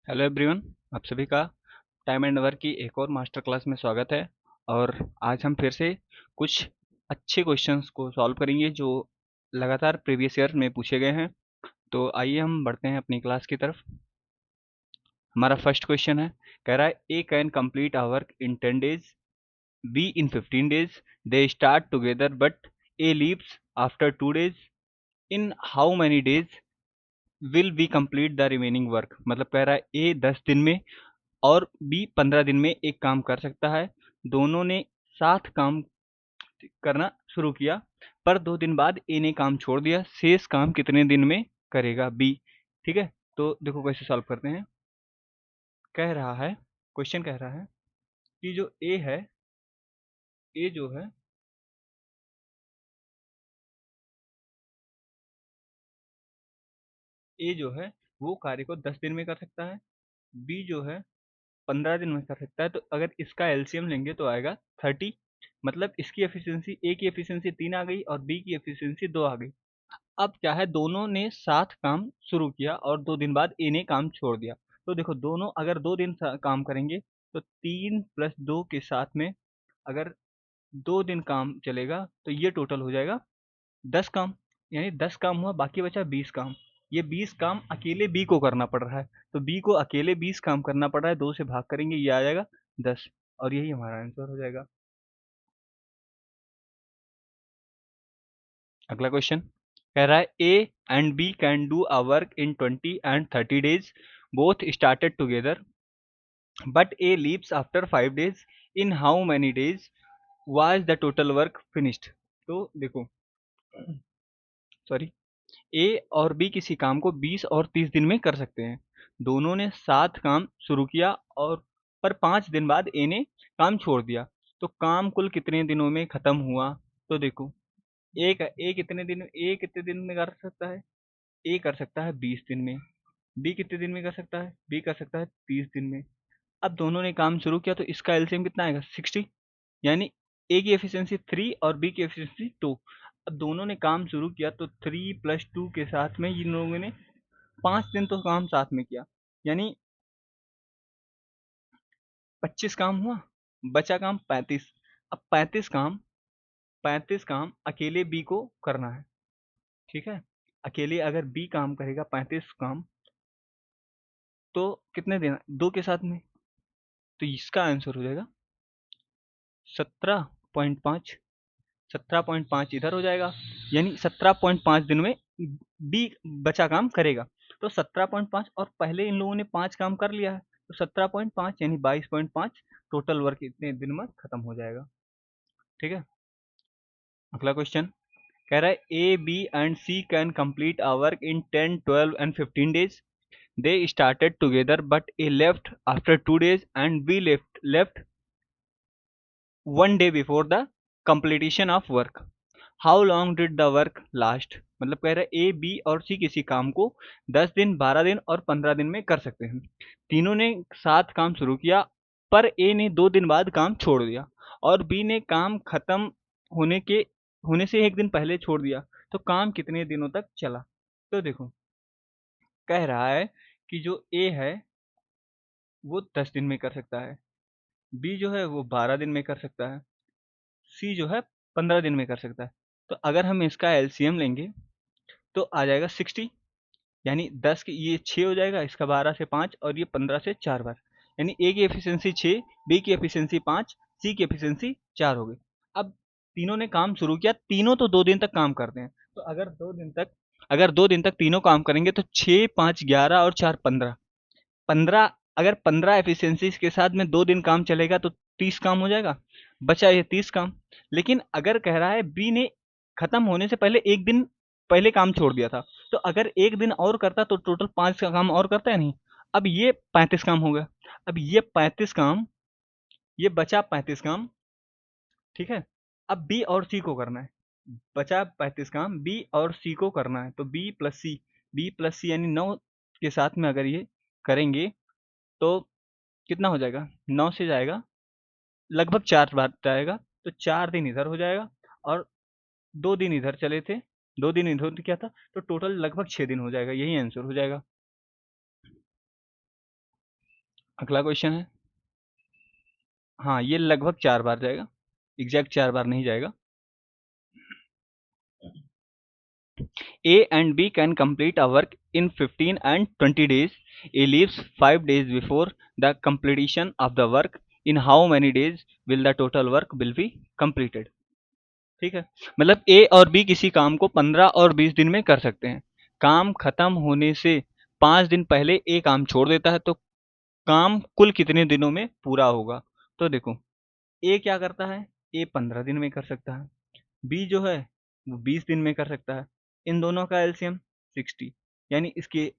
Hello everyone. आप सभी का टाइम एंड वर्क की एक और मास्टर क्लास में स्वागत है। और आज हम फिर से कुछ अच्छे क्वेश्चंस को सॉल्व करेंगे जो लगातार प्रीवियस ईयर में पूछे गए हैं। तो आइए हम बढ़ते हैं अपनी क्लास की तरफ। हमारा फर्स्ट क्वेश्चन है, कह रहा है A can complete our work in 10 days, B in 15 days, they start together but A leaves after 2 days, in how many days will be complete the remaining work. मतलब कह रहा है ए 10 दिन में और बी 15 दिन में एक काम कर सकता है। दोनों ने साथ काम करना शुरू किया, पर 2 दिन बाद ए ने काम छोड़ दिया। शेष काम कितने दिन में करेगा? बी। ठीक है, तो देखो कैसे सॉल्व करते हैं। कह रहा है, क्वेश्चन कह रहा है कि जो ए है, ए जो है ए जो है वो कार्य को 10 दिन में कर सकता है। बी जो है 15 दिन में कर सकता है। तो अगर इसका एलसीएम लेंगे तो आएगा 30। मतलब इसकी एफिशिएंसी, ए की एफिशिएंसी 3 आ गई और बी की एफिशिएंसी 2 आ गई। अब क्या है, दोनों ने साथ काम शुरू किया और 2 दिन बाद ए ने काम छोड़ दिया। तो देखो, दोनों अगर 2 दिन काम करेंगे तो 3 + 2 के साथ में अगर 2 दिन काम चलेगा तो ये टोटल हो जाएगा 10 काम। यानी 10 काम हुआ, बाकी बचा 20 काम। ये 20 काम अकेले बी को करना पड़ रहा है, तो बी को अकेले 20 काम करना पड़ रहा है। 2 से भाग करेंगे, ये आ जाएगा 10, और यही हमारा आंसर हो जाएगा। अगला क्वेश्चन कह रहा है A and B can do a work in 20 and 30 days, both started together but A leaves after 5 days, in how many days was the total work finished. तो देखो, सॉरी, ए और बी किसी काम को 20 और 30 दिन में कर सकते हैं। दोनों ने साथ काम शुरू किया और पर 5 दिन बाद ए ने काम छोड़ दिया। तो काम कुल कितने दिनों में खत्म हुआ? तो देखो, ए कितने दिन में कर सकता है? ए कर सकता है 20 दिन में। बी कितने दिन में कर सकता है? बी कर सकता है 30 दिन में। अब दोनों ने काम शुरू किया तो इसका एलसीएम कितना आएगा? 60। यानी ए की एफिशिएंसी 3 और बी की एफिशिएंसी 2। अब दोनों ने काम शुरू किया तो 3 + 2 के साथ में इन लोगों ने 5 दिन तो काम साथ में किया। यानी 25 काम हुआ, बचा काम 35। अब 35 काम अकेले बी को करना है। ठीक है, अकेले अगर बी काम करेगा 35 काम, तो कितने दिन? 2 के साथ में। तो इसका आंसर हो जाएगा 17.5। 17.5 इधर हो जाएगा, यानी 17.5 दिन में बी बचा काम करेगा। तो 17.5, और पहले इन लोगों ने 5 काम कर लिया है, तो 17.5 यानी 22.5 टोटल वर्क इतने दिन में खत्म हो जाएगा। ठीक है, अगला क्वेश्चन कह रहा है A B and C can complete a work in 10, 12 and 15 days, they started together but a left after 2 days and b left 1 day before the completion of work, how long did the work last. मतलब कह रहा है A B और सी किसी काम को 10 दिन, 12 दिन और 15 दिन में कर सकते हैं। तीनों ने साथ काम शुरू किया, पर ए ने 2 दिन बाद काम छोड़ दिया और बी ने काम खत्म होने के होने से 1 दिन पहले छोड़ दिया। तो काम कितने दिनों तक चला? तो देखो, कह रहा है कि जो ए है वो 10 दिन में कर सकता है, बी जो है वो 12 दिन में कर सकता है, सी जो है 15 दिन में कर सकता है। तो अगर हम इसका एलसीएम लेंगे तो आ जाएगा 60। यानी 10 की ये 6 हो जाएगा, इसका 12 से 5 और ये 15 से 4 बार। यानी ए की एफिशिएंसी 6, बी की एफिशिएंसी 5, सी की एफिशिएंसी 4 हो गई। अब तीनों ने काम शुरू किया, तीनों तो 2 दिन तक काम करते हैं। तो अगर 2 दिन तक तीनों काम करेंगे तो 6, 5, 11 और 4 15। 15, अगर 15 एफिशिएंसी के साथ में 2 दिन काम चलेगा तो 30 काम हो जाएगा, बचा ये 30 काम। लेकिन अगर कह रहा है बी ने खत्म होने से पहले 1 दिन पहले काम छोड़ दिया था, तो अगर 1 दिन और करता तो टोटल 5 का काम और करता है नहीं। अब ये 35 काम हो गया। अब ये 35 काम, ये बचा 35 काम। ठीक है, अब बी और सी को करना है। बचा 35 काम, बी और सी को करना है। तो बी प्लस सी यानी 9 के साथ में अगर ये करेंगे तो कितना हो जाएगा? 9 से जाएगा, लगभग 4 बार जाएगा, तो 4 दिन इधर हो जाएगा और 2 दिन इधर चले थे, 2 दिन इधर किया था, तो टोटल लगभग 6 दिन हो जाएगा। यही आंसर हो जाएगा। अगला क्वेश्चन है, हाँ ये लगभग 4 बार जाएगा, एग्जैक्ट 4 बार नहीं जाएगा। A and B can complete a work in 15 and 20 days. A leaves 5 days before the completion of the work. In how many days will the total work will be completed? ठीक है, मतलब A और B किसी काम को 15 और 20 दिन में कर सकते हैं। काम खत्म होने से 5 दिन पहले ए काम छोड़ देता है, तो काम कुल कितने दिनों में पूरा होगा? तो देखो, ए क्या करता है, ए 15 दिन में कर सकता है, बी जो है वो 20 दिन में कर सकता है। इन दोनों का एलसीएम 60, यानी इसकी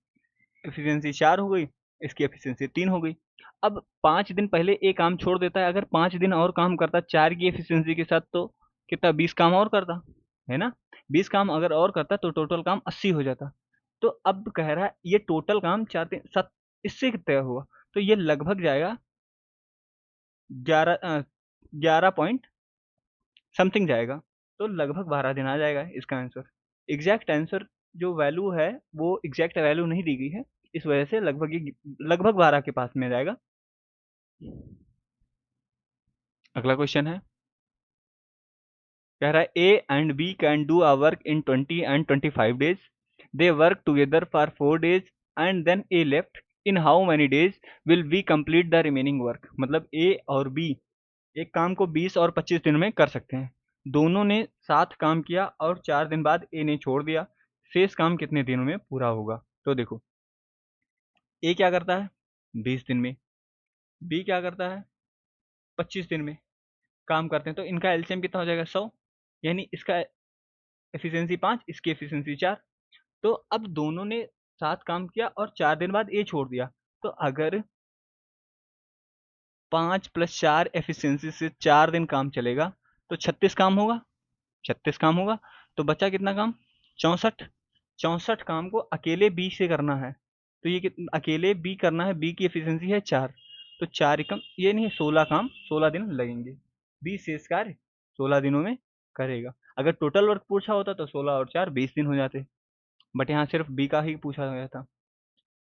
एफिशिएंसी 4 हो गई, इसकी एफिशिएंसी 3 हो गई। अब 5 दिन पहले ए काम छोड़ देता है, अगर 5 दिन और काम करता 4 की एफिशिएंसी के साथ, तो कितना 20 काम और करता है ना, 20 काम अगर और करता तो टोटल काम 80 हो जाता। तो अब कह रहा है ये टोटल काम 4 3 7 इससे कितना हुआ, तो ये लगभग जाएगा 11 11 पॉइंट समथिंग जाएगा, तो लगभग 12 दिन आ जाएगा इसका आंसर। एग्जैक्ट आंसर जो वैल्यू है वो एग्जैक्ट वैल्यू नहीं दी गई है, इस वजह से लगभग ये लगभग 12 के पास में जाएगा। अगला क्वेश्चन है, कह रहा है A and B can do a work in 20 and 25 days. They work together for 4 days and then A left. In how many days will be complete the remaining work? मतलब ए और B एक काम को 20 और 25 दिन में कर सकते हैं, दोनों ने साथ काम किया और 4 दिन बाद ए ने छोड़ दिया, शेष काम कितने दिनों में पूरा होगा? तो देखो, ए क्या करता है 20 दिन में, बी क्या करता है 25 दिन में काम करते हैं, तो इनका एलसीएम कितना हो जाएगा 100, यानी इसका एफिशिएंसी 5, इसकी एफिशिएंसी 4। तो अब दोनों ने साथ काम किया और 4 दिन बाद ए छोड़ दिया, तो अगर 5 + 4 एफिशिएंसी से 4 दिन काम चलेगा तो 36 काम होगा, 36 काम होगा, तो बचा कितना काम 64। 64 काम को अकेले बी से करना है, तो ये अकेले बी करना है, बी की एफिशिएंसी है 4, तो 4 एकम ये नहीं 16 काम 16 दिन लगेंगे, बी शेष कार्य 16 दिनों में करेगा। अगर टोटल वर्क पूछा होता तो 16 और 4 20 दिन हो जाते, बट यहाँ सिर्फ बी का ही पूछा गया था।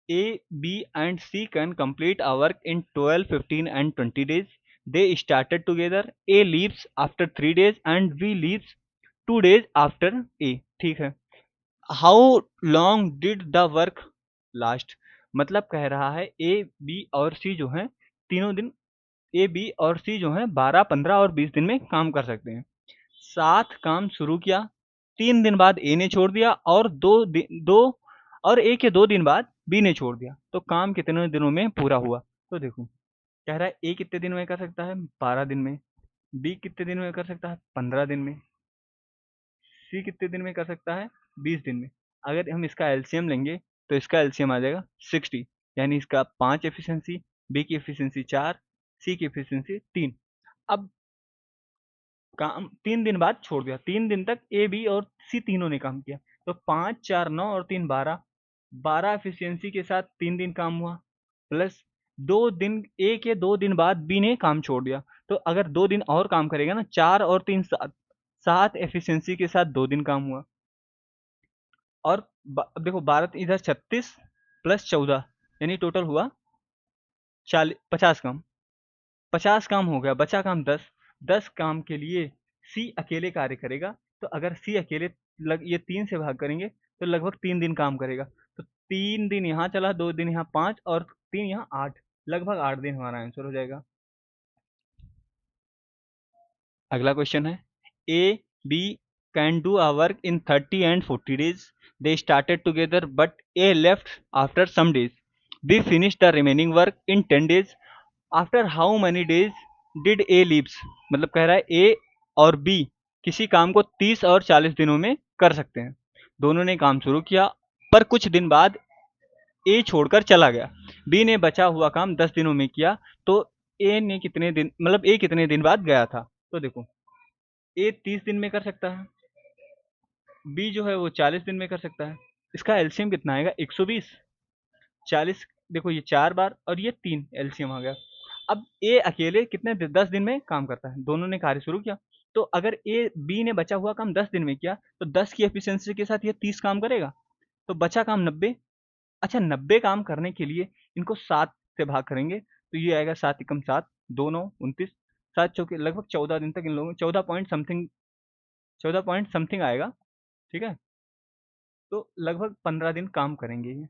A, B and C can complete our work in 12, 15 and 20 days. They started together. A leaves after 3 days and B leaves 2 days after A. ठीक है, How long did the work last? मतलब कह रहा है A, B और C जो है तीनों दिन, A, B और C जो है 12, 15 और 20 दिन में काम कर सकते हैं। साथ काम शुरू किया, 3 दिन बाद ए ने छोड़ दिया और 2 दिन बाद बी ने छोड़ दिया, तो काम कितने दिनों में पूरा हुआ? तो देखो, कह रहा है ए कितने दिन में कर सकता है 12 दिन में, बी कितने दिन में कर सकता है 15 दिन में, सी कितने दिन में कर सकता है 20 दिन में। अगर हम इसका एलसीएम लेंगे तो इसका एलसीएम आ जाएगा 60, यानी इसका 5 एफिशिएंसी, बी की एफिशिएंसी 4, सी की एफिशिएंसी 3। अब काम 3 दिन बाद छोड़ दिया, 3 दिन तक ए बी और सी तीनों ने काम किया, तो 5 4 9 और 3 12, 12 एफिशिएंसी के साथ 3 दिन काम हुआ, प्लस 2 दिन ए के 2 दिन बाद बी ने काम छोड़ दिया, तो अगर 2 दिन और काम करेगा ना, 4 और 3 7, 7 एफिशिएंसी के साथ 2 दिन काम हुआ। और अब देखो 12 इधर 36 प्लस 14, यानी टोटल हुआ 40 50 काम, 50 काम हो गया, बचा काम 10, 10 काम के लिए सी अकेले कार्य करेगा, तो अगर सी अकेले ये 3 से भाग करेंगे तो लगभग 3 दिन काम करेगा, तो 3 दिन यहाँ चला, 2 दिन यहाँ 5 और 3 यहाँ 8, लगभग 8 दिन हमारा आंसर हो जाएगा। अगला क्वेश्चन है, A B can do a work in 30 and 40 days. They started together but A left after some days. B finish the remaining work in 10 days. After how many days did A leaves? मतलब कह रहा है ए और B किसी काम को 30 और 40 दिनों में कर सकते हैं, दोनों ने काम शुरू किया पर कुछ दिन बाद ए छोड़कर चला गया, बी ने बचा हुआ काम 10 दिनों में किया, तो ए ने कितने दिन, मतलब ए कितने दिन बाद गया था? तो देखो, ए 30 दिन में कर सकता है, बी जो है वो 40 दिन में कर सकता है, इसका एलसीएम कितना आएगा 120, 40, देखो ये 4 बार और ये 3 एलसीएम आ गया। अब ए अकेले कितने 10 दिन में काम करता है, दोनों ने कार्य शुरू किया, तो अगर ए बी ने बचा हुआ काम 10 दिन में किया तो 10 की एफिशिएंसी के साथ ये 30 काम करेगा, तो बचा काम 90। अच्छा, 90 काम करने के लिए इनको 7 से भाग करेंगे, तो ये आएगा 7 एकम 7, 2 9 29, 7 चौके लगभग 14 दिन तक इन लोगों 14 पॉइंट समथिंग आएगा। ठीक है, तो लगभग 15 दिन काम करेंगे ये।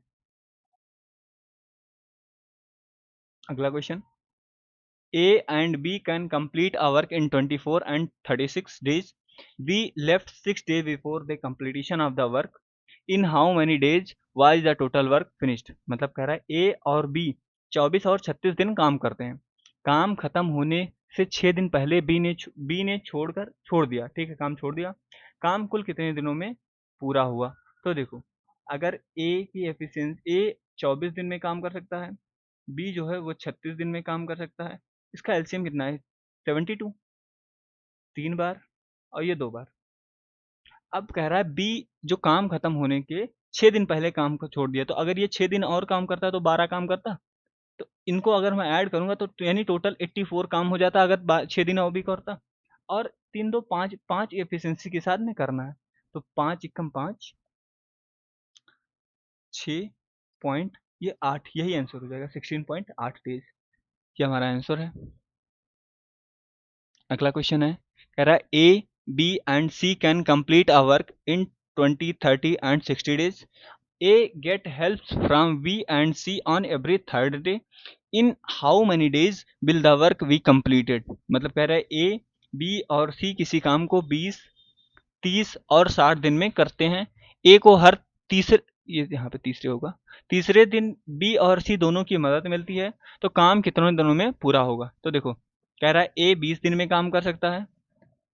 अगला question, A and B can complete a work in 24 and 36 days. B left 6 days before the completion of the work. In how many days was the total work finished? मतलब कह रहा है A और B 24 और 36 दिन काम करते हैं। काम खत्म होने से 6 दिन पहले B ने छोड़ दिया। ठीक है, काम छोड़ दिया। काम कुल कितने दिनों में पूरा हुआ? तो देखो, अगर A की एफिशिएंसी A 24 दिन में काम कर सकता है, बी जो है वो 36 दिन में काम कर सकता है। इसका एलसीएम कितना है? 72, 3 बार और ये 2 बार। अब कह रहा है बी जो काम खत्म होने के 6 दिन पहले काम को छोड़ दिया, तो अगर ये 6 दिन और काम करता तो 12 काम करता। तो इनको अगर मैं ऐड करूंगा तो यानी टोटल 84 काम हो जाता अगर 6 दिन और भी करता। और 3 2 5 5 एफिशिएंसी के साथ में करना है, तो 5 एकम 5 6 पॉइंट ये 8, यही आंसर हो जाएगा 16.8 डेज। ये हमारा आंसर है। अगला क्वेश्चन है, कह रहा है A B and C can complete a work in 20 30 and 60 days. A get help from B and C on every third day. In how many days will the work be completed? मतलब कह रहा है A B और सी किसी काम को 20 30 और 60 दिन में करते हैं। ए को हर तीसरे, ये यहाँ पे तीसरे होगा, तीसरे दिन बी और सी दोनों की मदद मिलती है। तो काम कितने दिनों में पूरा होगा? तो देखो, कह रहा है ए 20 दिन में काम कर सकता है,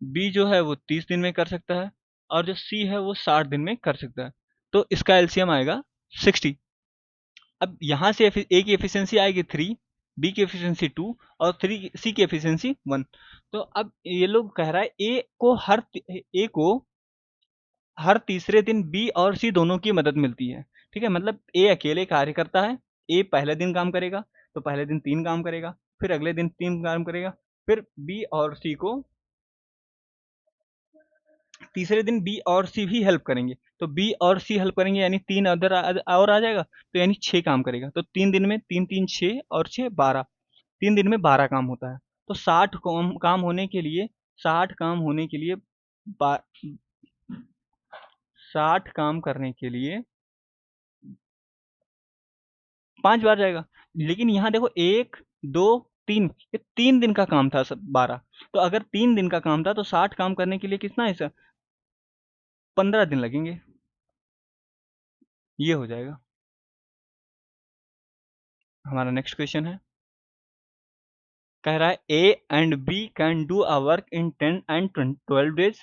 बी जो है वो 30 दिन में कर सकता है, और जो सी है वो 60 दिन में कर सकता है। तो इसका एलसीएम आएगा 60। अब यहाँ से ए की एफिशिएंसी आएगी 3, बी की एफिशिएंसी 2 और सी की एफिशिएंसी 1। तो अब ये लोग कह रहा है ए को हर तीसरे दिन बी और सी दोनों की मदद मिलती है। ठीक है, मतलब ए अकेले कार्य करता है, ए पहले दिन काम करेगा तो पहले दिन 3 काम करेगा, फिर अगले दिन 3 काम करेगा, फिर बी और सी को तीसरे दिन बी और सी भी हेल्प करेंगे। तो बी और सी हेल्प करेंगे यानी 3 अदर और आ जाएगा, तो यानी 6 काम करेगा। तो 3 दिन में 3 3 6 और 6 12, 3 दिन में 12 काम होता है। तो 60 काम होने के लिए 60 काम होने के लिए 60 काम करने के लिए 5 बार जाएगा। लेकिन यहाँ देखो 1 2 3, ये 3 दिन का काम था सब 12। तो अगर 3 दिन का काम था तो 60 काम करने के लिए कितना है सर? 15 दिन लगेंगे। ये हो जाएगा। हमारा नेक्स्ट क्वेश्चन है, कह रहा है A and B can do a work in 10 and 12 days.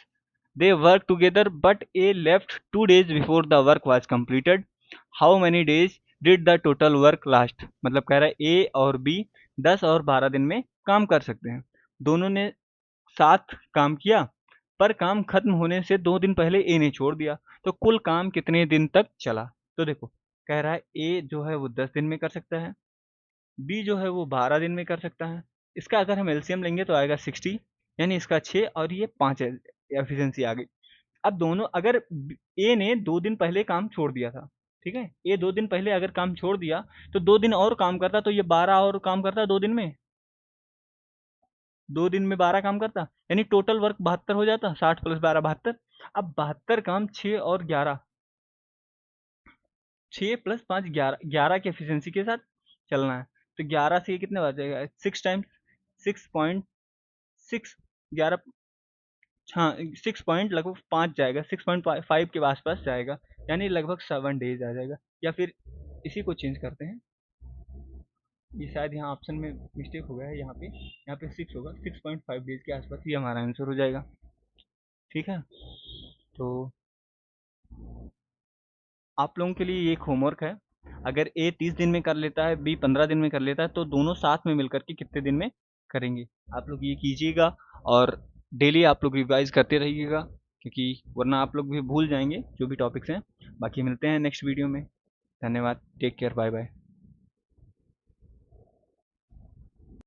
They work together but A left 2 days before the work was completed. How many days did the total work last? मतलब कह रहा है ए और B 10 और 12 दिन में काम कर सकते हैं। दोनों ने साथ काम किया, पर काम खत्म होने से 2 दिन पहले ए ने छोड़ दिया। तो कुल काम कितने दिन तक चला? तो देखो, कह रहा है ए जो है वो 10 दिन में कर सकता है, बी जो है वो 12 दिन में कर सकता है। इसका अगर हम एलसीएम लेंगे तो आएगा 60, यानी इसका 6 और ये 5 एफिशिएंसी आ गई। अब दोनों अगर ए ने 2 दिन पहले काम छोड़ दिया था, ठीक है, ए 2 दिन पहले अगर काम छोड़ दिया तो 2 दिन और काम करता, तो ये 12 और काम करता 2 दिन में, 2 दिन में 12 काम करता, यानी टोटल वर्क 72 हो जाता, 60 प्लस 12 72। अब 72 काम 6 और 11, 6 प्लस 5 11, 11 की एफिशिएंसी के साथ चलना है। तो 11 से ये कितने बार जाएगा? 6 टाइम्स 6.6, 11, हाँ 6 पॉइंट लगभग 5 जाएगा, 6.5 के आसपास जाएगा, यानी लगभग 7 डेज आ जाएगा। या फिर इसी को चेंज करते हैं, ये शायद यहाँ ऑप्शन में मिस्टेक हो गया है, यहाँ पे 6 होगा, 6.5 डेज के आसपास ये हमारा आंसर हो जाएगा। ठीक है, तो आप लोगों के लिए ये एक होमवर्क है, अगर ए 30 दिन में कर लेता है, बी 15 दिन में कर लेता है, तो दोनों साथ में मिलकर के कितने दिन में करेंगे? आप लोग ये कीजिएगा और डेली आप लोग रिवाइज करते रहिएगा, क्योंकि वरना आप लोग भी भूल जाएंगे जो भी टॉपिक्स हैं। बाकी मिलते हैं नेक्स्ट वीडियो में। धन्यवाद, टेक केयर, बाय बाय।